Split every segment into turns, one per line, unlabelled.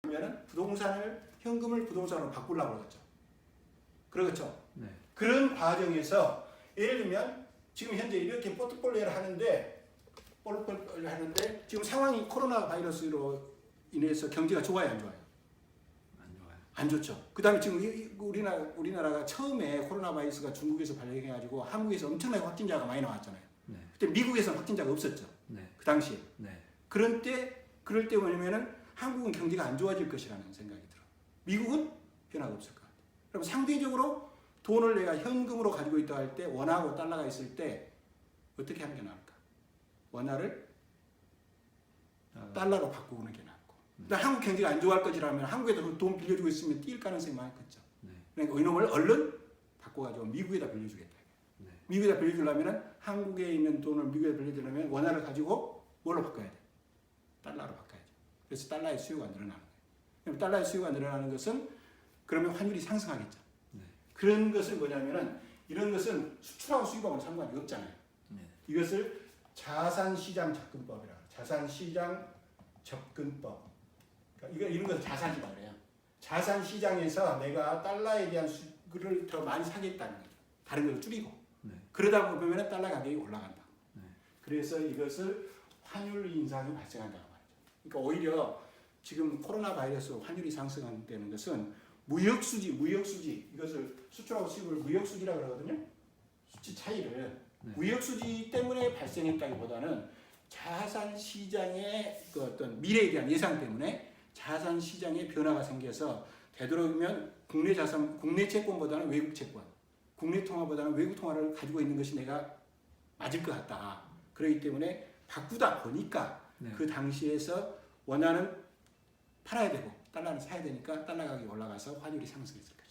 그러면은 부동산을 현금을 부동산으로 바꾸려고 그러죠. 그렇죠.
네.
그런 과정에서 예를 들면 지금 현재 이렇게 포트폴리오를 하는데 지금 상황이 코로나 바이러스로 인해서 경제가 좋아요, 안 좋아요?
안 좋아요.
안 좋죠. 그다음에 지금 우리나라가 처음에 코로나 바이러스가 중국에서 발생해가지고 한국에서 엄청나게 확진자가 많이 나왔잖아요.
네.
그때 미국에서는 확진자가 없었죠.
네.
그 당시에.
네.
그럴 때 뭐냐면은 한국은 경제가 안 좋아질 것이라는 생각이 들어. 미국은 변화가 없을 것 같아. 그럼 상대적으로 돈을 내가 현금으로 가지고 있다 할 때 원하고 달러가 있을 때 어떻게 하는 게 나을까? 원화를 달러로 바꾸는 게 나았고. 근데 한국 경제가 안 좋아할 것이라면 한국에도 돈 빌려주고 있으면 뛸 가능성이 많겠죠.
네.
그러니까 이놈을 얼른 바꿔가지고 미국에다 빌려주겠다.
네.
미국에다 빌려주려면 한국에 있는 돈을 미국에다 빌려주려면 원화를 가지고 뭘로 바꿔야 돼? 달러로 바꿔야죠. 그래서 달러의 수요가 늘어나는 거예요. 그럼 달러의 수요가 늘어나는 것은 그러면 환율이 상승하겠죠.
네.
그런 것은 뭐냐면은 이런 것은 수출하고 수입하고는 상관이 없잖아요.
네.
이것을 자산시장 접근법이라고 해요. 자산시장 접근법. 그러니까 이런 것을 자산시장 그래요. 자산시장에서 내가 달러에 대한 수를 더 많이 사겠다는 거죠. 다른 걸 줄이고.
네.
그러다 보면 달러 가격이 올라간다.
네.
그래서 이것을 환율 인상이 발생한다고 말이죠. 그러니까 오히려 지금 코로나 바이러스 환율이 상승한다는 것은 무역수지 이것을 수출하고 수입을 무역수지라고 그러거든요. 수치 차이를
네.
무역수지 때문에 발생했다기보다는 자산시장의 그 어떤 미래에 대한 예상 때문에 자산시장에 변화가 생겨서 되도록이면 국내 채권보다는 외국 채권, 국내 통화보다는 외국 통화를 가지고 있는 것이 내가 맞을 것 같다. 그렇기 때문에 바꾸다 보니까
네.
그 당시에서 원화는 팔아야 되고 달러는 사야 되니까 달러 가격이 올라가서 환율이 상승했을 거죠.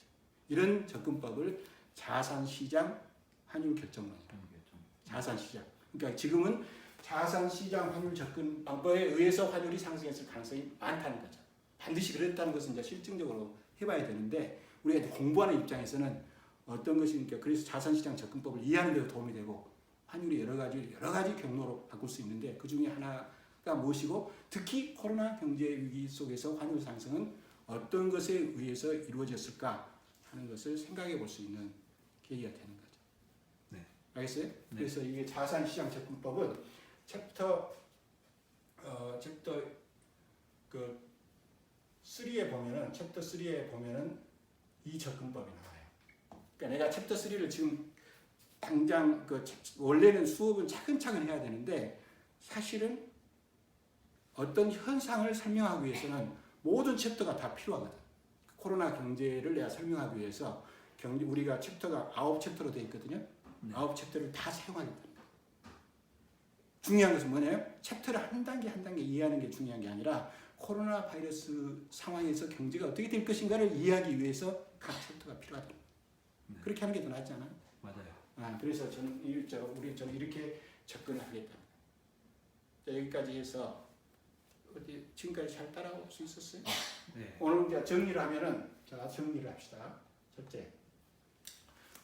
이런 접근법을 자산시장 환율 결정론이라고 해요. 자산시장. 그러니까 지금은 자산시장 환율 접근 방법에 의해서 환율이 상승했을 가능성이 많다는 거죠. 반드시 그랬다는 것은 이제 실증적으로 해봐야 되는데 우리가 공부하는 입장에서는 어떤 것이니까 그래서 자산시장 접근법을 이해하는 데도 도움이 되고 환율이 여러 가지 경로로 바꿀 수 있는데 그 중에 하나가 무엇이고 특히 코로나 경제 위기 속에서 환율 상승은 어떤 것에 의해서 이루어졌을까 하는 것을 생각해 볼 수 있는 계기가 되는 거죠.
네.
알겠어요?
네.
그래서 이게 자산시장 접근법은 챕터 그 3에 보면은 챕터 3에 보면은 이 접근법이 나와요. 그러니까 내가 챕터 3를 지금 당장 원래는 수업은 차근차근 해야 되는데 사실은 어떤 현상을 설명하기 위해서는 모든 챕터가 다 필요하거든. 코로나 경제를 내가 설명하기 위해서 우리가 챕터가 9챕터로 되어 있거든요.
네.
9챕터를 다 사용하겠다. 중요한 것은 뭐냐면 챕터를 한 단계 한 단계 이해하는 게 중요한 게 아니라 코로나 바이러스 상황에서 경제가 어떻게 될 것인가를 이해하기 위해서 각 챕터가 필요하다.
네.
그렇게 하는 게 더 낫지 않아요?
맞아요.
그래서 저는 이렇게 접근을 하겠다. 자, 여기까지 해서 지금까지 잘 따라올 수 있었어요?
네.
오늘 이제 정리를 하면은 자 정리를 합시다. 첫째,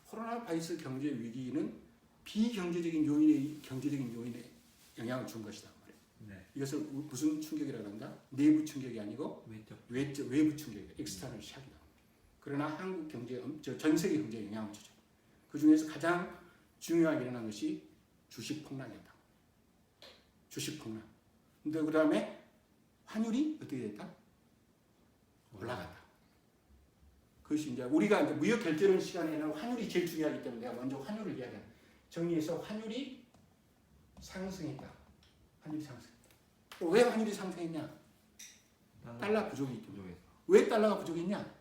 코로나 바이러스 경제 위기는 비경제적인 경제적인 요인에 영향을 준 것이다.
네.
이것을 무슨 충격이라고 한다? 내부 충격이 아니고 외부 충격이다. 엑스터널 샥이다. 그러나 한국 경제, 전 세계 경제에 영향을 주죠. 그 중에서 가장 중요하게 일어난 것이 주식 폭락이었다. 주식 폭락. 근데 그 다음에 환율이 어떻게 됐다? 올라갔다. 그것이 이제 우리가 이제 무역 결제하는 시간에는 환율이 제일 중요하기 때문에 내가 먼저 환율을 이야기한다. 정리해서 환율이 상승했다. 환율이 상승했다. 왜 환율이 상승했냐? 달러 부족이 있기 때문에. 왜 달러가 부족했냐?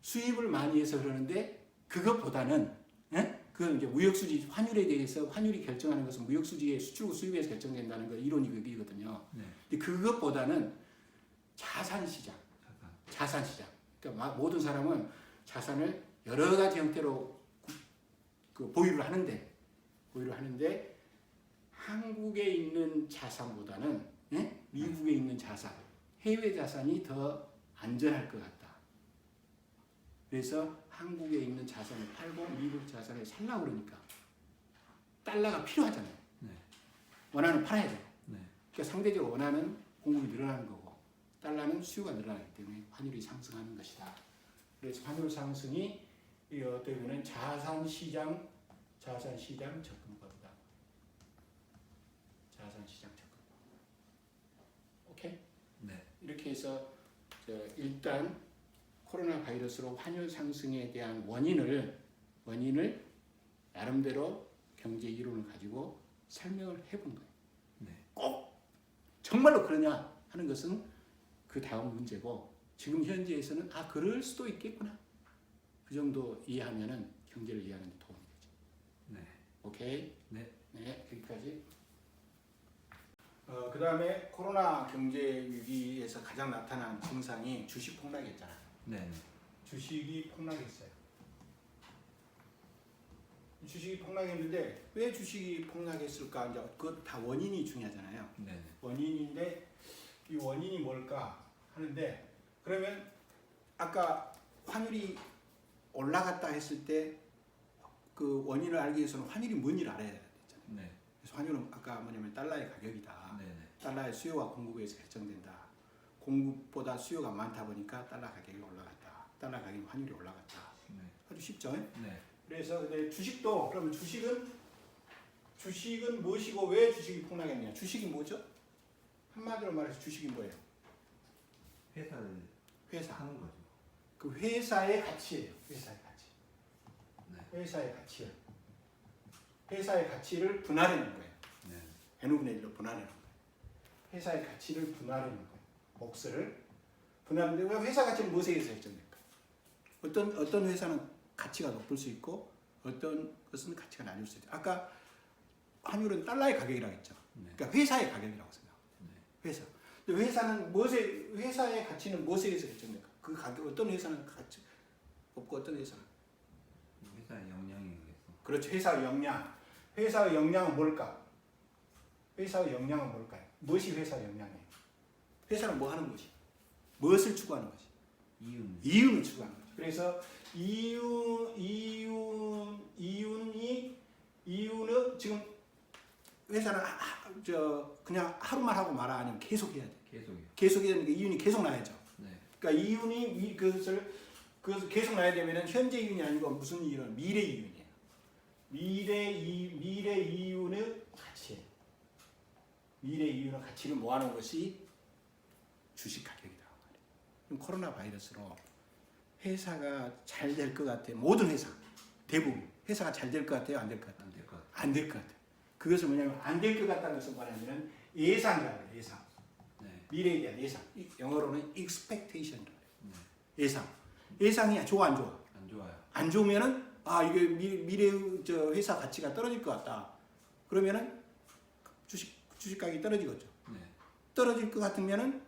수입을 많이 해서 그러는데 그것보다는 그 이제 무역 수지 환율에 대해서 환율이 결정하는 것은 무역 수지의 수출과 수입에서 결정된다는 거 이론이 그거거든요.
네.
근데 그것보다는 자산 시장. 그러니까 모든 사람은 자산을 여러 가지 형태로 보유를 하는데 한국에 있는 자산보다는 미국에 있는 자산, 해외 자산이 더 안전할 것 같다. 그래서 한국에 있는 자산을 팔고 미국 자산을 살라고 그러니까 달러가 필요하잖아요.
네.
원화는 팔아야 돼요.
네.
그러니까 상대적으로 원화는 공급이 늘어나는 거고 달러는 수요가 늘어나기 때문에 환율이 상승하는 것이다. 그래서 환율 상승이 어떻게 보면 자산 시장 접근법이다. 자산 시장 접근법. 오케이?
네.
이렇게 해서 일단 코로나 바이러스로 환율 상승에 대한 원인을 나름대로 경제 이론을 가지고 설명을 해본 거예요.
네.
꼭 정말로 그러냐 하는 것은 그 다음 문제고 지금 현재에서는 그럴 수도 있겠구나. 그 정도 이해하면은 경제를 이해하는 데 도움이 되죠.
네.
오케이?
네.
네, 여기까지. 그 다음에 코로나 경제 위기에서 가장 나타난 증상이 주식 폭락이었잖아요.
네.
주식이 폭락했어요. 주식이 폭락했는데 왜 주식이 폭락했을까? 이제 그것 다 원인이 중요하잖아요.
네.
원인인데 이 원인이 뭘까 하는데 그러면 아까 환율이 올라갔다 했을 때 그 원인을 알기 위해서는 환율이 뭔지를 알아야 되잖아요.
네.
그래서 환율은 아까 뭐냐면 달러의 가격이다.
네.
달러의 수요와 공급에 의해서 결정된다. 공급보다 수요가 많다 보니까 달러 가격이 올라갔다. 달러 가격이 환율이 올라갔다.
네.
아주 쉽죠?
네.
그래서 근데 주식도 그러면 주식은 무엇이고 왜 주식이 폭락했냐? 주식이 뭐죠? 한마디로 말해서 주식이 뭐예요?
회사를
회사.
하는 거죠.
그 회사의 가치예요. 회사의 가치.
네.
회사의 가치예요. 회사의 가치를 분할해놓은 거예요.
네.
n분의 1로 분할해놓은 거예요. 회사의 가치를 분할해놓은 거예요. 몫을 분할하는데 왜 회사 가치는 무엇에 의해서 결정될까? 어떤 회사는 가치가 높을 수 있고 어떤 것은 가치가 낮을 수 있죠. 아까 환율은 달러의 가격이라고 했죠.
네.
그러니까 회사의 가격이라고 생각합니다.
네.
회사. 근데 회사의 가치는 무엇에 의해서 결정될까? 그 가격 어떤 회사는 가치 없고 어떤 회사는
회사의 역량에 의해서.
그렇죠. 회사의 역량. 회사의 역량은 뭘까? 회사의 역량은 뭘까요? 무엇이 회사의 역량이에요? 회사는 뭐 하는 것이? 무엇을 추구하는 것이? 이윤을 추구하는 거죠. 그래서 이윤은 지금 회사는 그냥 하루만 하고 말아 아니면 계속 해야 돼.
계속이요.
계속 해야 되니까 이윤이 계속 나야죠.
네.
그러니까 이윤이 그것을 계속 나야 되면은 현재 이윤이 아니고 무슨 이윤? 미래 이윤이에요. 미래 이윤의 가치예요. 미래 이윤의 가치를 모아놓은 것이 주식 가격이다. 그럼 코로나 바이러스로 회사가 잘 될 것 같아요. 모든 회사 대부분 회사가 잘 될 것 같아요. 안 될 것 같아요.
안 될 것 같아요.
안 될 것 같아요. 그것은 뭐냐면 안 될 것 같다는 것은 뭐냐면 예상이라고 해요. 예상.
네.
미래에 대한 예상. 영어로는 expectation이라고 해요.
네.
예상. 예상이 좋아 안 좋아?
안 좋아요.
안 좋으면은 이게 미래 회사 가치가 떨어질 것 같다. 그러면은 주식 가격이 떨어지겠죠.
네. 떨어질
것 같으면은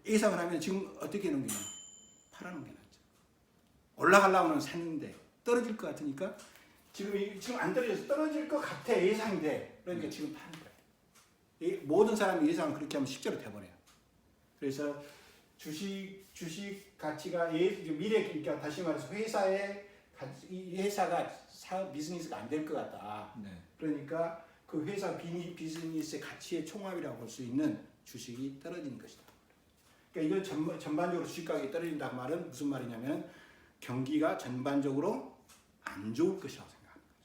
예상을 하면 지금 어떻게 하는 게 나아? 팔아놓은 게 낫죠. 올라가려면 샀는데 떨어질 것 같으니까 지금 안 떨어져서 떨어질 것 같아 예상인데 그러니까 지금 파는 거예요. 모든 사람이 예상을 그렇게 하면 실제로 돼버려요. 그래서 주식 가치가 미래 그러니까 다시 말해서 회사가 사업 비즈니스가 안 될 것 같다.
네.
그러니까 그 회사 비즈니스의 가치의 총합이라고 볼 수 있는 주식이 떨어지는 것이다. 그러니까 이건 전반적으로 주식 가격이 떨어진다는 말은 무슨 말이냐면 경기가 전반적으로 안 좋을 것이라고 생각하는 거죠.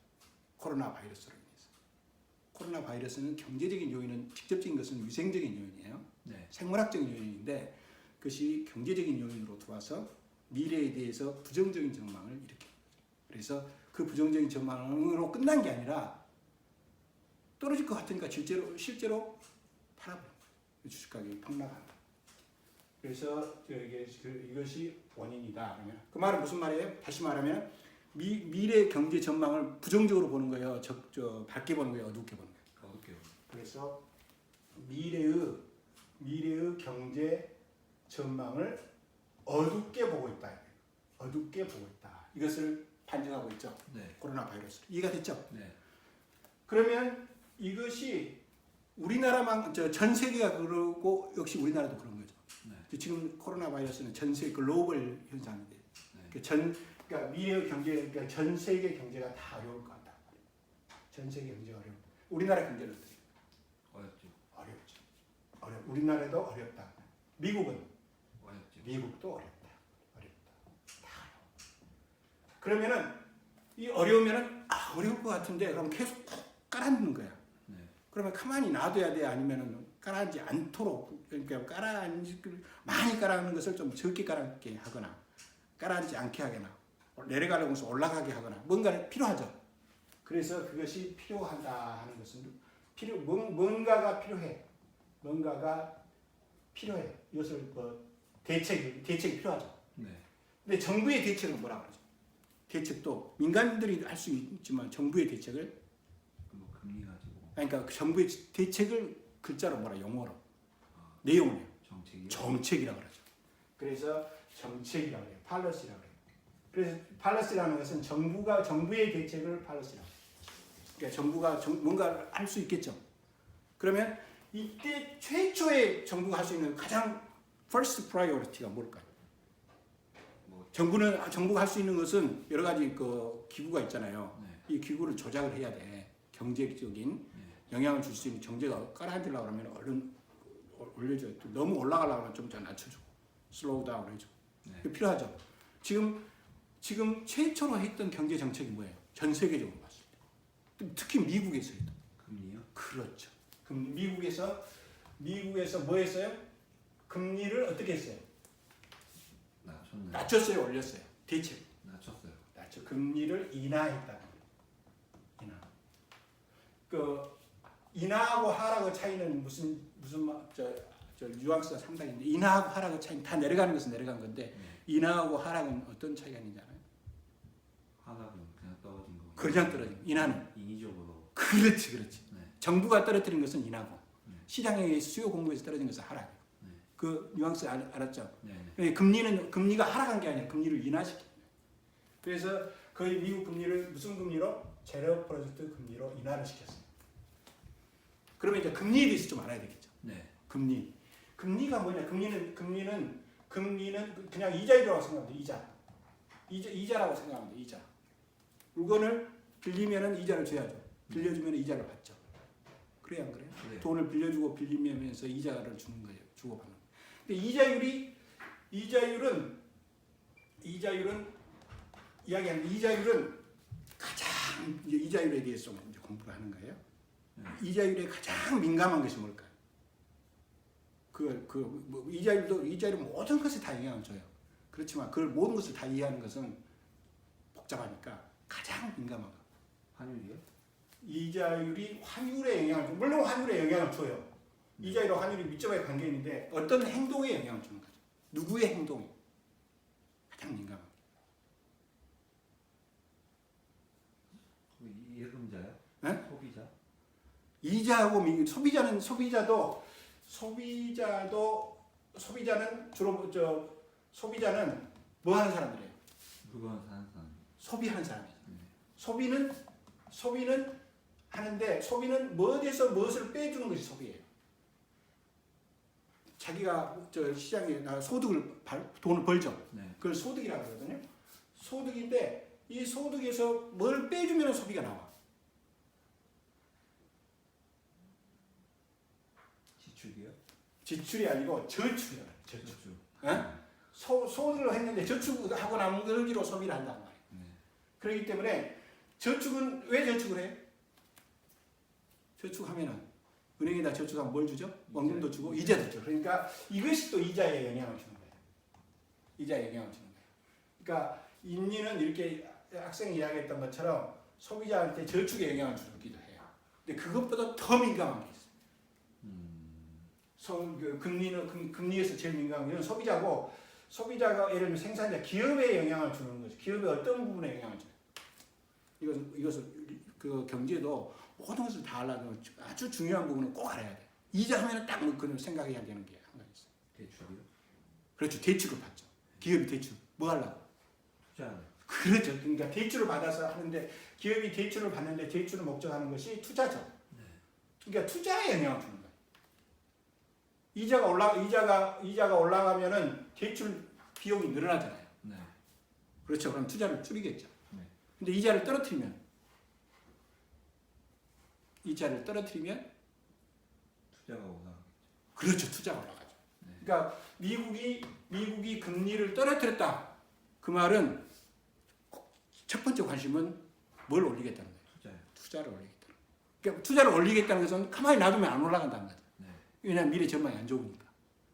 코로나 바이러스로 인해서. 코로나 바이러스는 경제적인 요인은 직접적인 것은 위생적인 요인이에요.
네.
생물학적인 요인인데 그것이 경제적인 요인으로 들어와서 미래에 대해서 부정적인 전망을 일으키는 거죠. 그래서 그 부정적인 전망으로 끝난 게 아니라 떨어질 것 같으니까 실제로 팔아버린 거예요. 주식 가격이 폭락한다. 그래서 이것이 원인이다. 그러면 그 말은 무슨 말이에요? 다시 말하면 미래 경제 전망을 부정적으로 보는 거예요. 밝게 보는 거예요. 어둡게 보는 거예요.
어둡게요.
그래서 미래의 경제 전망을 어둡게 보고 있다. 어둡게 보고 있다. 이것을 판정하고 있죠.
네.
코로나 바이러스. 이해가 됐죠?
네.
그러면 이것이 우리나라만 전 세계가 그러고 역시 우리나라도 그런 거죠.
네.
지금 코로나 바이러스는 전 세계 글로벌 현상인데,
네.
그러니까 미래 경제, 그러니까 전 세계 경제가 다 어려울 것 같다. 전 세계 경제가 어려워. 우리나라 경제는 어떻게?
어렵죠.
어렵죠. 우리나라도 어렵다. 미국은
어렵죠.
미국도 어렵다. 다 어려워. 그러면은 이 어려우면은 어려울 것 같은데 그럼 계속 푹 깔아놓는 거야.
네.
그러면 가만히 놔둬야 돼 아니면은 깔아앉지 않도록 그러니까 많이 깔아놓는 것을 좀 적게 깔아앉게 하거나 깔아앉지 않게 하거나 내려가려고 해서 올라가게 하거나 뭔가 필요하죠. 그래서 그것이 필요하다 하는 것은 뭔가가 필요해. 뭔가가 필요해. 이것을 뭐 대책이 필요하죠.
네.
근데 정부의 대책은 뭐라 그러죠? 대책도 민간인들이 할 수 있지만 정부의 대책을
뭐 금리 가지고
그러니까 그 정부의 대책을 글자로 뭐라 영어로 내용이에요.
정책이요?
정책이라고 그러죠. 그래서 정책이라고 해요. 팔러시라고 해요. 그래서 팔러시라는 것은 정부의 대책을 팔러시라고 해요. 그러니까 정부가 뭔가 할 수 있겠죠. 그러면 이때 최초의 정부가 할 수 있는 가장 first priority가 뭘까요? 정부가 할 수 있는 것은 여러 가지 그 기구가 있잖아요.
네.
이 기구를 조작을 해야 돼. 경제적인 영향을 줄 수 있는 경제가 깔아앉으려고 하면 얼른 올려줘요. 또 너무 올라가려고 하면 좀 낮춰주고 슬로우 다운 해주고.
네.
그게 필요하죠. 지금 최초로 했던 경제 정책이 뭐예요? 전 세계적으로 봤을 때. 특히 미국에서 했던.
금리요?
그렇죠. 그럼 미국에서 뭐 했어요? 금리를 어떻게 했어요?
낮췄나요?
낮췄어요, 올렸어요. 대책.
낮췄어요.
금리를 인하했다. 인하하고 하락의 차이는 무슨 저 뉘앙스가 상당한데 인하하고 하락의 차이는 다 내려가는 것은 내려간 건데 인하하고 하락은 어떤 차이가 있는지 알아요?
하락은 그냥 떨어진 거.
그냥 떨어진 거. 인하는
인위적으로.
그렇지.
네.
정부가 떨어뜨린 것은 인하고 시장의 수요 공급에서 떨어진 것은 하락이에요. 그 뉘앙스 알았죠?
네.
금리가 하락한 게 아니라 금리를 인하시킨 거예요. 그래서 거의 미국 금리를 무슨 금리로? 제로 프로젝트 금리로 인하를 시켰어요. 그러면 이제 금리에 대해서 좀 알아야 되겠죠.
네.
금리가 뭐냐? 금리는 그냥 이자율이라고 생각하면 돼. 이자라고 생각하면 돼. 이자. 물건을 빌리면은 이자를 줘야죠. 빌려주면 이자를 받죠. 그래야 안 그래요?
네.
돈을 빌려주고 빌리면서 이자를 주는 거예요. 주고 받는. 근데 이자율은 가장 이자율에 대해서 이제 공부를 하는 거예요. 이자율에 가장 민감한 것이 뭘까요? 이자율은 모든 것에 다 영향을 줘요. 그렇지만 그 모든 것을 다 이해하는 것은 복잡하니까 가장 민감한 거.
환율이요?
이자율이 환율에 영향을 줘요. 물론 환율에 영향을 줘요. 이자율과 환율이 밀접하게 관계 있는데 어떤 행동에 영향을 주는 거죠. 누구의 행동이 가장 민감한 거예요.
예금자요?
네?
소비자?
이자하고 소비자는 주로 소비자는 뭐 하는 사람들이에요?
물건 사는 사람.
소비하는 사람이죠. 소비는 하는데 소비는 어디서 무엇을 빼주는 것이 소비예요. 자기가 시장에 돈을 벌죠.
네.
그걸 소득이라고 하거든요. 소득인데 이 소득에서 뭘 빼주면 소비가 나와.
지출이요?
지출이 아니고 저축이에요. 저축.
네.
소득을 했는데 저축하고 남은 걸로 소비를 한단 말이에요.
네.
그렇기 때문에 저축은 왜 저축을 해? 저축하면은 은행에다 저축하면 뭘 주죠? 원금도 주고 이자도 주죠. 그러니까 이것이 또 이자에 영향을 주는 거예요. 이자에 영향을 주는 거예요. 그러니까 인리는 이렇게 학생이 이야기했던 것처럼 소비자한테 저축에 영향을 주기도 해요. 근데 그것보다 더 민감한 게 있어요. 금리에서 제일 민감한 건 소비자가 예를 들면 생산자 기업에 영향을 주는 거죠. 기업의 어떤 부분에 영향을 줘요. 이것을 그 경제도 모든 것을 다 알아도 아주 중요한 부분은 꼭 알아야 돼. 이자 하면은 딱 그걸 생각해야 되는 게 한 가지 있어요.
대출이요?
그렇죠. 대출을 받죠. 기업이 대출 뭐 하려고?
투자.
그렇죠. 그러니까 대출을 받아서 하는데 기업이 대출을 받는데 대출을 목적하는 것이 투자죠. 그러니까 투자에 영향을 주는 거예요. 이자가 올라가면은 대출 비용이 늘어나잖아요.
네.
그렇죠. 그럼 투자를 줄이겠죠.
네.
근데 이자를 떨어뜨리면
투자가 올라가겠죠.
그렇죠. 투자가 올라가죠.
네.
그러니까 미국이 금리를 떨어뜨렸다. 그 말은 첫 번째 관심은 뭘 올리겠다는 거예요.
투자요.
투자를 올리겠다. 그러니까 투자를 올리겠다는 것은 가만히 놔두면 안 올라간다는 거죠.
네.
왜냐하면 미래 전망이 안 좋으니까.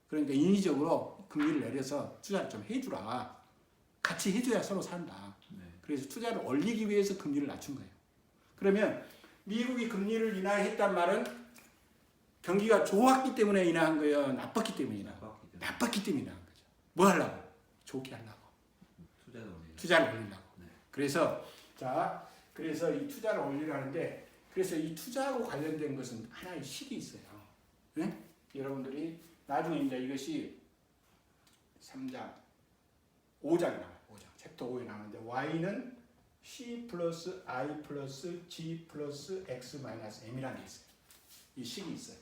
그러니까 인위적으로 금리를 내려서 투자를 좀 해주라. 같이 해줘야 서로 산다.
네.
그래서 투자를 올리기 위해서 금리를 낮춘 거예요. 그러면 미국이 금리를 인하했단 말은 경기가 좋았기 때문에 인하한 거예요? 나빴기 때문에 인하한 거예요? 나빴기 때문에 인하한 거죠. 뭐 하려고? 좋게 하려고. 투자를 올리려고.
네.
그래서 이 투자를 올리라는데 그래서 이 투자하고 관련된 것은 하나의 식이 있어요. 네? 여러분들이 나중에 이제 이것이 3장, 5장에 나와요. 5장. 챕터 5에 나오는데 y는 c 플러스 i 플러스 g 플러스 x 마이너스 m이라는 게 있어요. 이 식이 있어요.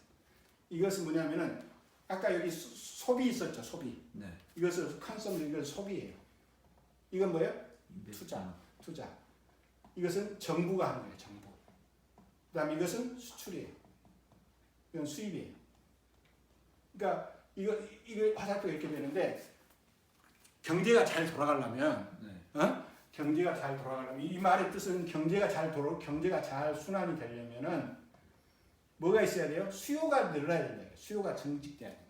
이것은 뭐냐면은 아까 여기 소비 있었죠. 소비.
네.
이것을 컨섬 이건 소비예요. 이건 뭐예요? 투자. 이것은 정부가 하는 거예요. 정부. 그다음에 이것은 수출이에요. 이건 수입이에요. 그러니까 이거 화살표가 이렇게 되는데 경제가 잘 돌아가려면 경제가 잘 돌아가려면 이 말의 뜻은 경제가 잘 순환이 되려면은 뭐가 있어야 돼요? 수요가 늘어나야 된다. 수요가 증식돼야 된다.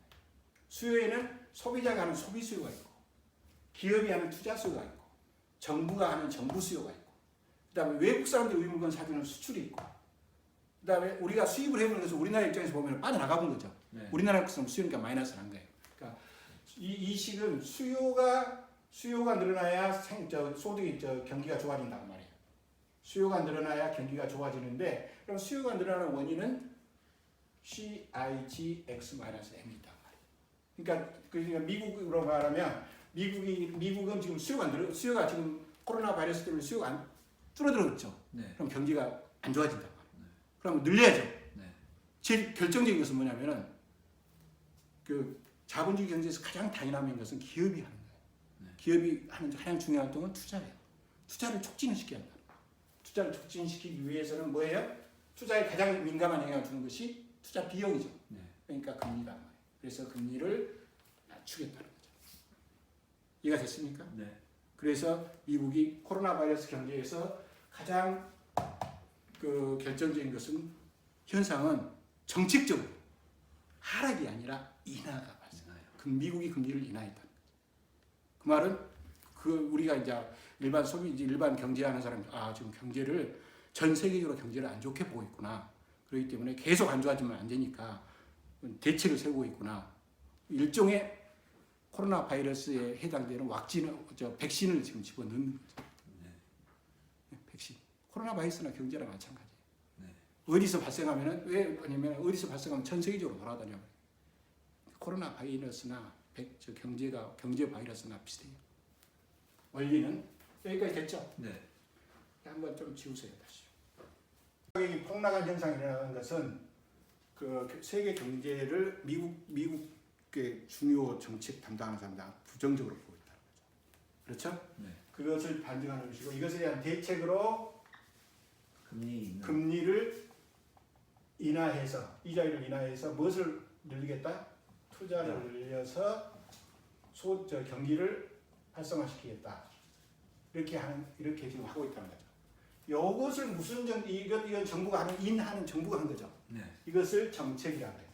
수요에는 소비자가 하는 소비 수요가 있고 기업이 하는 투자 수요가 있고 정부가 하는 정부 수요가 있고 그다음에 외국 사람들이 우리 물건 사주는 수출이 있고 그다음에 우리가 수입을 해보는 것은 우리나라 입장에서 보면 빠져나가본 거죠.
네.
우리나라 것은 수요니까 마이너스 난 거예요. 그러니까 이 식은 수요가 늘어나야 소득이 경기가 좋아진단 말이에요. 수요가 늘어나야 경기가 좋아지는데 그럼 수요가 늘어나는 원인은 CIGX-M이다 말이에요. 그러니까 미국으로 말하면 미국은 지금 수요가 지금 코로나 바이러스 때문에 수요가 안 줄어들었죠.
네.
그럼 경기가 안 좋아진단 말이에요.
네.
그럼 늘려야죠.
네.
제일 결정적인 것은 뭐냐면은 그 자본주의 경제에서 가장 다이나믹한 것은 기업이 하는 거예요.
네.
기업이 하는 가장 중요한 활동은 투자예요. 투자를 촉진을 시켜야 한다. 투자를 촉진시키기 위해서는 뭐예요? 투자에 가장 민감한 영향을 주는 것이 투자 비용이죠.
네.
그러니까 금리란 말이에요. 그래서 금리를 낮추겠다는 거죠. 이해가 됐습니까?
네.
그래서 미국이 코로나 바이러스 경제에서 가장 그 결정적인 것은 현상은 정책적으로 하락이 아니라 인하가 발생해요. 미국이 금리를 인하했다는 거죠. 그 말은 우리가 이제 일반 경제하는 사람들 지금 경제를 전 세계적으로 경제를 안 좋게 보고 있구나. 그렇기 때문에 계속 안 좋아지면 안 되니까 대책을 세우고 있구나. 일종의 코로나 바이러스에 해당되는 백신을 지금 집어넣는 거죠. 네. 백신. 코로나 바이러스나 경제랑 마찬가지예요.
네.
어디서 발생하면은 어디서 발생하면 전 세계적으로 돌아다녀요. 코로나 바이러스나 경제 바이러스나 비슷해요. 원리는 여기까지 됐죠?
네.
한번 좀 지우세요 다시. 가격이 폭락한 현상이라는 것은 그 세계 경제를 미국의 중요 정책 담당하는 사람들 부정적으로 보고 있다는 거죠. 그렇죠?
네.
그것을 반증하는 것이고 이것에 대한 대책으로 금리를 인하해서 이자율을 인하해서 무엇을 늘리겠다? 투자를 늘려서 경기를 활성화시키겠다. 이렇게 지금 하고 있다는 거죠. 이것을 이건 정부가 하는 정부가 한 거죠.
네.
이것을 정책이라고 해요.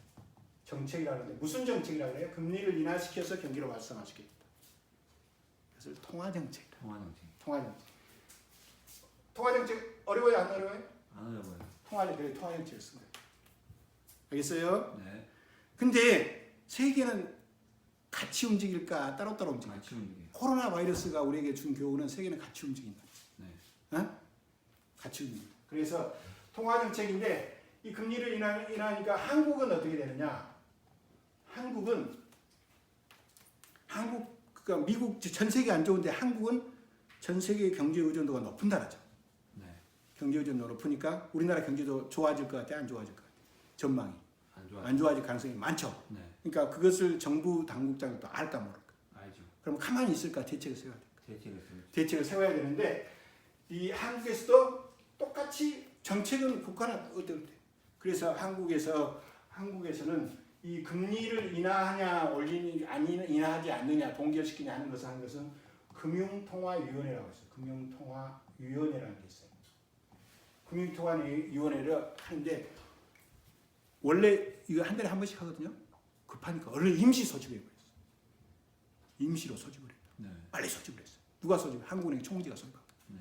정책이라고 하는데 무슨 정책이라고 해요? 금리를 인하시켜서 경기를 활성화시키겠다. 그것을 통화정책. 통화정책 어려워요? 안 어려워요?
안 어려워요.
통화정책을 쓴 거예요. 알겠어요?
네.
근데 세계는 같이 움직일까 따로따로 움직일까?
같이 움직여요.
코로나 바이러스가 우리에게 준 교훈은 세계는 같이 움직인다.
네.
같이 움직인다. 그래서 통화정책인데 이 금리를 인하니까 한국은 어떻게 되느냐? 그러니까 미국 전 세계 안 좋은데 한국은 전 세계 경제 의존도가 높은다라죠.
네.
경제 의존도가 높으니까 우리나라 경제도 좋아질 것 같아, 안 좋아질 것 같아? 전망이 안 좋아질 가능성이 많죠.
네.
그러니까 그것을 정부 당국장도 알까 모를까?
알죠.
그럼 가만히 있을까? 대책을 세워야 될까?
대책을
세워야 되는데 이 한국에서도 똑같이 정책은 국가는 어떨 때. 그래서 한국에서는 이 금리를 인하하냐 올리니 아니 인하하지 않느냐 동결시키냐 하는 것은 금융통화위원회라고 있어요. 금융통화위원회라는 게 있어요. 금융통화위원회를 하는데 원래 이거 한 달에 한 번씩 하거든요. 급하니까 얼른 임시 소집해 버렸어요. 임시로 소집을 했다.
네.
빨리 소집을 했어요. 누가 소집? 한국은행 총재가 소집하고.
네.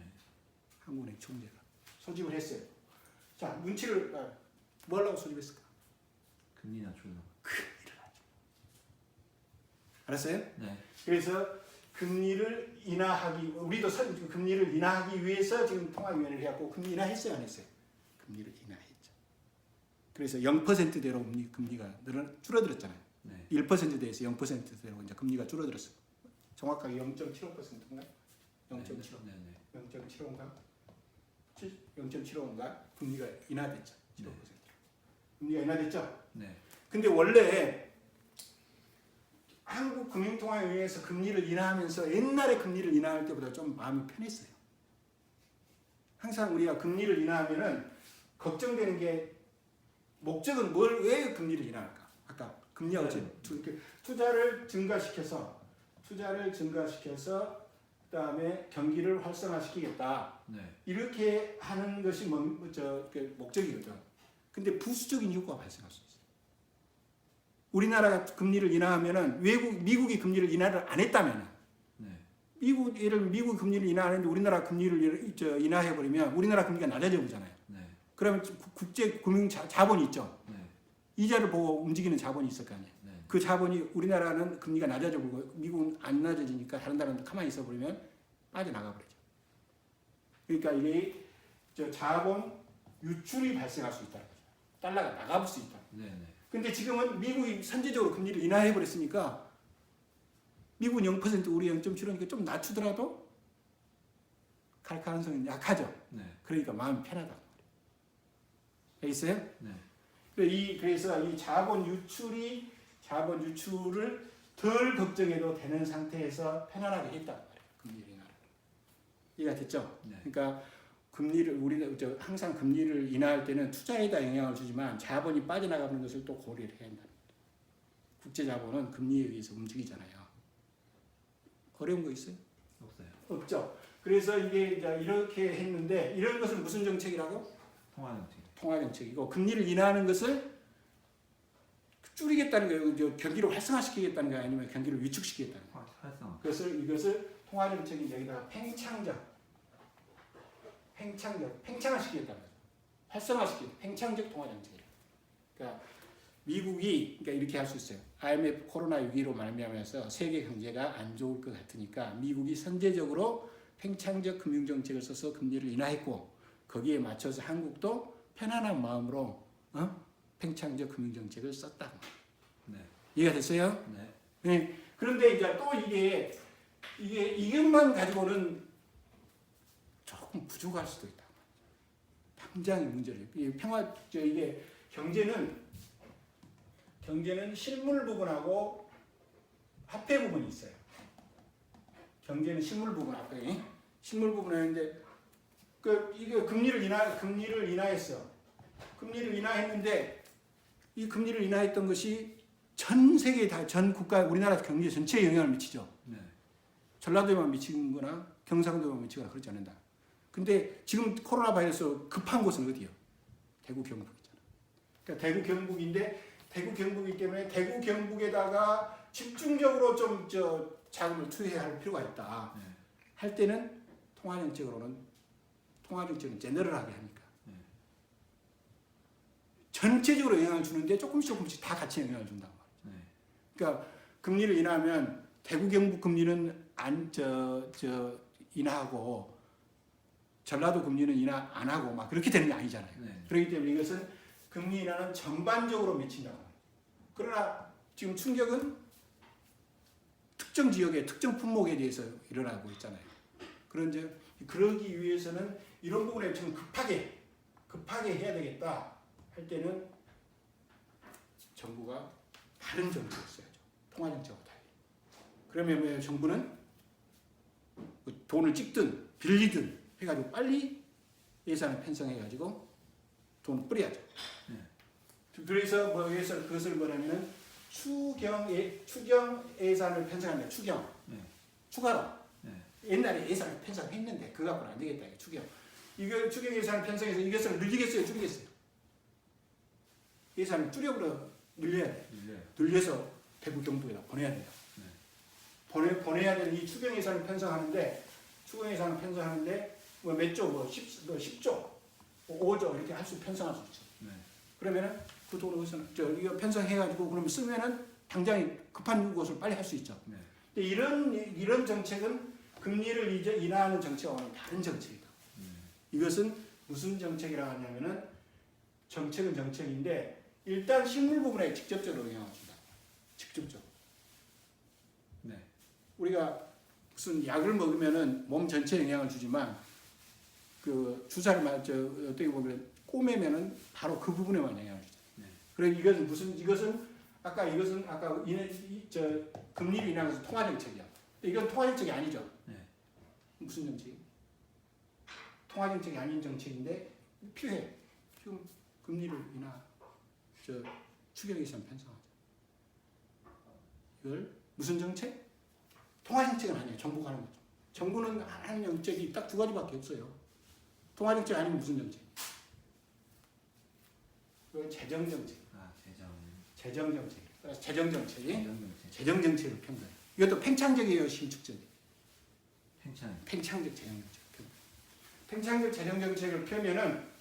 한국은행 총재가 소집을 했어요. 자, 눈치를 뭐 하려고 소집했을까?
금리 낮추려고.
금리를 낮춰. 알았어요?
네.
그래서 금리를 인하하기 우리도 금리를 인하하기 위해서 지금 통화위원회를 해갖고 금리 인하했어요, 안 했어요? 금리를 인하했죠. 그래서 0%대로 금리가 줄어들었잖아요.
네.
1%대에서 0%대로 이제 금리가 줄어들었어요. 정확하게 0.75%인가? 0.75.
네. 네.
0.75인가? 0.75인가? 금리가 인하됐죠. 15%.
네.
금리가 인하됐죠.
네.
근데 원래 한국금융통화위원회에서 금리를 인하하면서 옛날에 금리를 인하할 때보다 좀 마음이 편했어요. 항상 우리가 금리를 인하하면은 걱정되는 게 목적은 왜 금리를 인하할까? 아까 금리하고 투자를 증가시켜서 그다음에 경기를 활성화시키겠다.
네.
이렇게 하는 것이 목적이거든. 근데 부수적인 효과가 발생할 수 있어요. 우리나라가 금리를 인하하면은 미국이 금리를 인하를 안 했다면,
네.
미국 금리를 인하하는데 우리나라 금리를 인하해 버리면 우리나라 금리가 낮아져 보잖아요.
네.
그러면 국제 금융 자본이 있죠.
네.
이자를 보고 움직이는 자본이 있을 거 아니에요.
네.
그 자본이 우리나라는 금리가 낮아져 보고 미국은 안 낮아지니까 다른 나라는 가만히 있어 버리면 빠져나가 버리죠. 그러니까 이게 자본 유출이 발생할 수 있다는 거죠. 달러가 나가볼 수 있다.
네. 네.
근데 지금은 미국이 선제적으로 금리를 인하해 버렸으니까 미국은 0% 우리 0.75니까 좀 낮추더라도 갈 가능성이 약하죠.
네.
그러니까 마음이 편하다. 알겠어요?
네.
그래서 이 자본 유출을 덜 걱정해도 되는 상태에서 편안하게 했단 말이에요. 금리 인하를. 이해가 됐죠?
네.
그러니까 우리는 항상 금리를 인하할 때는 투자에다 영향을 주지만 자본이 빠져나가는 것을 또 고려를 해야 한다. 국제 자본은 금리에 의해서 움직이잖아요. 어려운 거 있어요?
없어요.
없죠. 그래서 이게 이제 이렇게 했는데 이런 것은 무슨 정책이라고?
통화 정책.
통화 정책이고 금리를 인하하는 것을 줄이겠다는 거예요. 경기를 활성화시키겠다는 거예요. 아니면 경기를 위축시키겠다는 거예요.
활성화.
이것을 통화 정책인 여기다가 팽창화시키겠다는 거죠. 활성화시키겠다. 팽창적 통화 정책이에요. 그러니까 미국이 이렇게 할 수 있어요. IMF 코로나 위기로 말미암아서 세계 경제가 안 좋을 것 같으니까 미국이 선제적으로 팽창적 금융 정책을 써서 금리를 인하했고 거기에 맞춰서 한국도 편안한 마음으로 팽창적 금융 정책을 썼다.
네.
이해가 됐어요?
네.
네. 그런데 이제 또 이것만 가지고는 조금 부족할 수도 있다. 당장의 문제를. 이게 경제는 실물 부분하고 화폐 부분이 있어요. 경제는 실물 부분 아까 실물 부분이 있는데 이게 금리를 인하했어. 금리를 인하했는데 이 금리를 인하했던 것이 전 세계 전 국가 우리나라 경제 전체에 영향을 미치죠.
네.
전라도에만 미치거나 경상도에만 미치거나 그렇지 않는다. 근데 지금 코로나 바이러스 급한 곳은 어디요? 대구 경북 있잖아. 그러니까 대구 경북인데 대구 경북이기 때문에 대구 경북에다가 집중적으로 좀 자금을 투여해야 할 필요가 있다.
네.
할 때는 통화 정책은 제너럴하게 하니까 전체적으로 영향을 주는데 조금씩 다 같이 영향을 준단 말이죠.
네.
그러니까 금리를 인하하면 대구 경북 금리는 인하하고 전라도 금리는 인하 안 하고 막 그렇게 되는 게 아니잖아요.
네.
그렇기 때문에 이것은 금리 인하는 전반적으로 미친다. 그러나 지금 충격은 특정 지역의 특정 품목에 대해서 일어나고 있잖아요. 그러기 위해서는 이런 부분에 좀 급하게 해야 되겠다 할 때는 정부가 다른 정책을 써야죠. 통화 정책하고 달리. 그러면 왜 정부는 돈을 찍든 빌리든 해가지고 빨리 예산을 편성해가지고 돈 뿌려야죠.
네.
그래서 뭐에서 그것을 뭐냐면은 추경 예산을 편성한다. 추경.
네.
추가로.
네.
옛날에 예산을 편성했는데 그거 갖고는 안 되겠다. 추경. 이걸 추경 예산을 편성해서 이것을 늘리겠어요, 줄이겠어요? 예산을 줄여버려 늘려야 돼. 늘려서 대구 경북에다 보내야 돼요.
네.
보내야 되는 이 추경 예산을 편성하는데 뭐 몇 조, 뭐 10조, 5조 이렇게 할 수 편성할 수 있죠.
네.
그러면은 그 돈을 어디서 이거 편성해가지고 그러면 쓰면은 당장 급한 것을 빨리 할 수 있죠.
네.
근데 이런 정책은 금리를 이제 인하하는 정책과는 다른 정책이다. 이것은 무슨 정책이라고 하냐면은 정책은 정책인데 일단 식물 부분에 직접적으로 영향을 준다. 직접적으로.
네.
우리가 무슨 약을 먹으면은 몸 전체에 영향을 주지만 그 주사를 어떻게 보면 꼬매면은 바로 그 부분에만 영향을 주죠.
네.
그래 이것은 아까 금리를 인하면서 통화 정책이야. 이건 통화 정책이 아니죠.
네.
무슨 정책? 통화 정책이 아닌 정책인데 필요해. 지금 금리를 인하 추경 예산 편성하자. 이걸 무슨 정책? 통화 정책은 아니에요. 정부가 하는 거죠. 정부는 하는 정책이 딱 두 가지밖에 없어요. 통화 정책 아니면 무슨 정책? 그 재정 정책.
아,
재정 정책. 그래서 재정 정책이
정책.
재정 정책을 평가해요. 이것도 팽창적이에요, 신축적이에요. 팽창적 재정 정책. 팽창적 재정 정책을 펴면은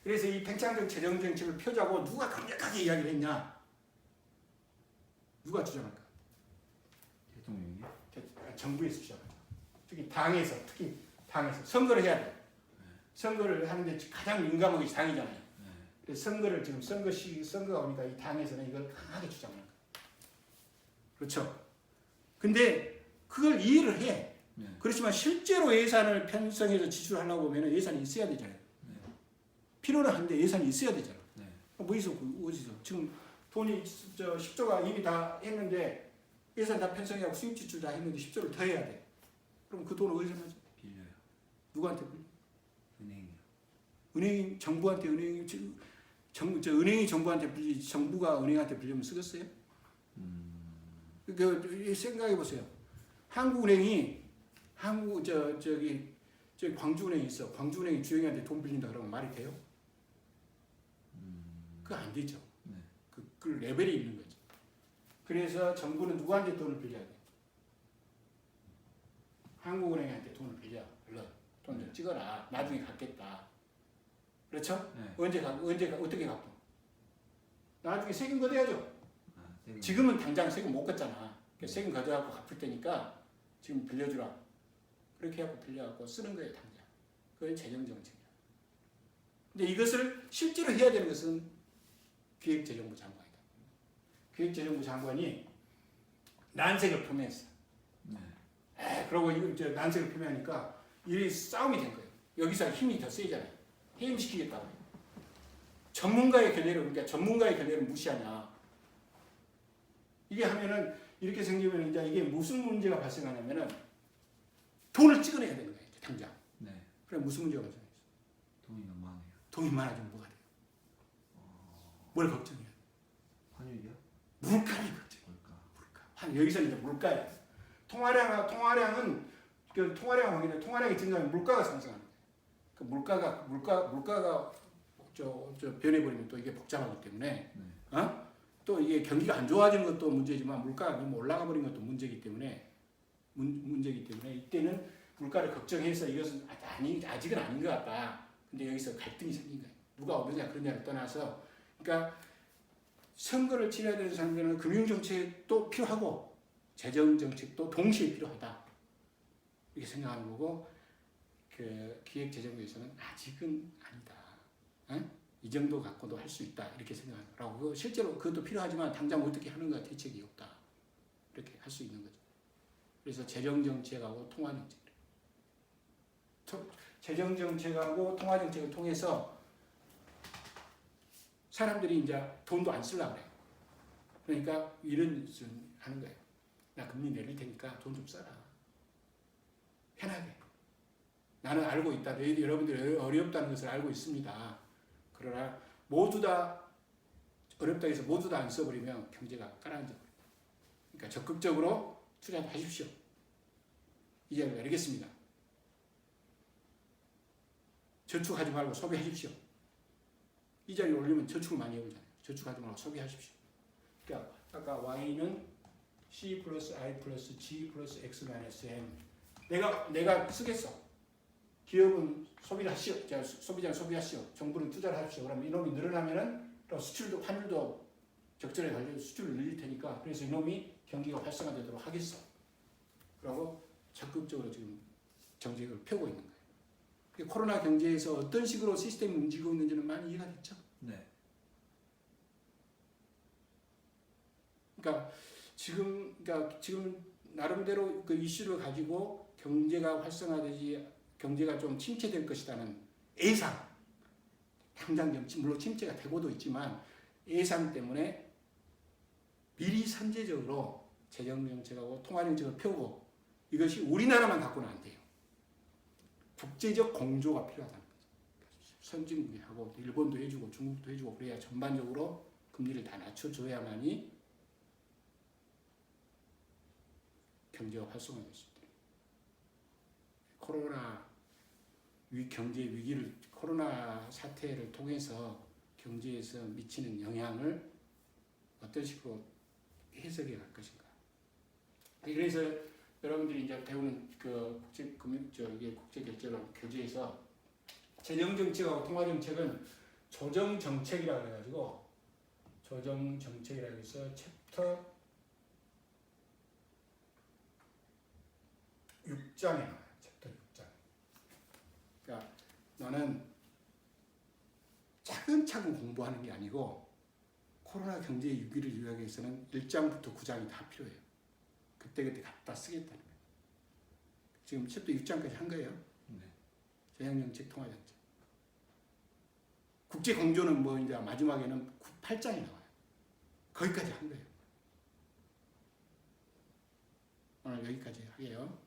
그래서 이 팽창적 재정 정책을 펴자고 누가 강력하게 이야기를 했냐? 누가 주장할까?
대통령이요?
정부에서 주장하죠. 특히 당에서 선거를 해야 돼. 선거를 하는데 가장 민감한 것이 당이잖아요.
네.
그래서 선거를 지금 선거가 오니까 이 당에서는 이걸 강하게 주장하는 거예요. 그렇죠? 근데 그걸 이해를 해.
네.
그렇지만 실제로 예산을 편성해서 지출하려고 하면 예산이 있어야 되잖아요.
네.
필요는 한데 예산이 있어야 되잖아.
네.
어디서? 지금 돈이 10조가 이미 다 했는데 예산 다 편성하고 수입 지출 다 했는데 10조를 더 해야 돼. 그럼 그 돈을 어디서 나죠?
빌려요.
누구한테 빌려?
은행이요.
정부한테 은행이 정부한테 빌리지 정부가 은행한테 빌리면 쓰겠어요? 생각해 보세요. 한국은행이 저기 광주은행이 있어. 광주은행이 주영이한테 돈 빌린다 그러면 말이 돼요? 그거 안 되죠.
네.
그 레벨이 있는 거죠. 그래서 정부는 누구한테 돈을 빌려야 돼? 한국은행한테 돈을 빌려. 돈 좀 찍어라. 나중에 갚겠다. 그렇죠?
네.
어떻게 갚어? 나중에 세금 걷어야죠.
세금.
지금은 당장 세금 못 걷잖아. 세금 걷어갖고 갚을 테니까 지금 빌려주라. 그렇게 해갖고 빌려갖고 쓰는 거예요, 당장. 그건 재정정책이야. 근데 이것을 실제로 해야 되는 것은 기획재정부 장관이다. 기획재정부 장관이 난색을 표명했어.
네.
그러고 이거 난색을 표명하니까 이 싸움이 된 거예요. 여기서 힘이 더 세잖아요. 해임시키겠다고. 전문가의 견해를 무시하냐. 이게 하면은 이렇게 생기면 이제 이게 무슨 문제가 발생하냐면은 돈을 찍어내야 되는 거예요. 당장.
네.
그래 무슨 문제가 발생했어?
돈이 너무 많아요.
돈이 많아지면 뭐가 돼요? 뭘 걱정해요?
환율이요?
물가를 걱정해. 물가. 여기서 이제 물가야. 통화량은 통화량이 증가하면 물가가 상승하는 거예요. 그 물가가 변해버리면 또 이게 복잡하기 때문에 또 이게 경기가 안 좋아지는 것도 문제지만 물가가 너무 올라가 버린 것도 문제이기 때문에 이때는 물가를 걱정해서 이것은 아직은 아닌 것 같다. 근데 여기서 갈등이 생긴 거예요. 누가 오느냐 그러냐를 떠나서 그러니까 선거를 치러야 되는 상황에는 금융정책도 필요하고 재정정책도 동시에 필요하다. 이렇게 생각하는 거고 그 기획재정부에서는 아직은 아니다. 이 정도 갖고도 할 수 있다. 이렇게 생각하는 거라고. 실제로 그것도 필요하지만 당장 어떻게 하는가 대책이 없다. 이렇게 할 수 있는 거죠. 그래서 재정정책하고 통화정책. 재정정책하고 통화정책을 통해서 사람들이 이제 돈도 안 쓰려고 그래요. 그러니까 이런 하는 거예요. 나 금리 내릴 테니까 돈 좀 써라. 편하게. 나는 알고 있다. 여러분들이 어렵다는 것을 알고 있습니다. 그러나 모두 다 어렵다 해서 모두 다 안 써버리면 경제가 가라앉아 버립니다. 그러니까 적극적으로 투자도 하십시오. 이 자리를 알겠습니다. 저축하지 말고 소비하십시오. 이 자리에 올리면 저축을 많이 해보잖아요. 저축하지 말고 소비하십시오. 그러니까 아까 Y는 C 플러스 I 플러스 G 플러스 X 마이너스 M. 내가 쓰겠어. 기업은 소비를 하시오. 소비자는 소비하시오. 정부는 투자를 하십시오. 그러면 이놈이 늘어나면은 또 수출도 환율도 적절하게 관리해서 수출을 늘릴 테니까 그래서 이놈이 경기가 활성화되도록 하겠어. 그러고 적극적으로 지금 정책을 펴고 있는 거예요. 코로나 경제에서 어떤 식으로 시스템이 움직이고 있는지는 많이 이해가 됐죠.
네.
그러니까 지금 나름대로 그 이슈를 가지고 경제가 활성화되지, 경제가 좀 침체될 것이라는 예상, 당장 물론 침체가 되고도 있지만 예상 때문에 미리 선제적으로 재정 정책하고 통화 정책을 펴고, 이것이 우리나라만 갖고는 안 돼요. 국제적 공조가 필요하다는 거죠. 선진국하고 일본도 해주고 중국도 해주고 그래야 전반적으로 금리를 다 낮춰줘야만이 경제가 활성화될 수 있다. 코로나 사태를 통해서 경제에서 미치는 영향을 어떤 식으로 해석해 갈 것인가. 그래서 여러분들이 이제 배우는 그 국제결제론 교재에서 재정정책하고 통화정책은 조정정책이라고 해가지고 조정정책이라고 해서 챕터 6장에 나와요. 챕터 6장. 그러니까 너는 차근차근 공부하는 게 아니고 코로나 경제 위기를 요하기 위해서는 1장부터 9장이 다 필요해요. 그때 갖다 쓰겠다는 거예요. 지금 챕터 6장까지 한 거예요.
네.
재정정책, 통화정책. 국제공조는 뭐 이제 마지막에는 8장이 나와요. 거기까지 한 거예요. 오늘 여기까지 하게요.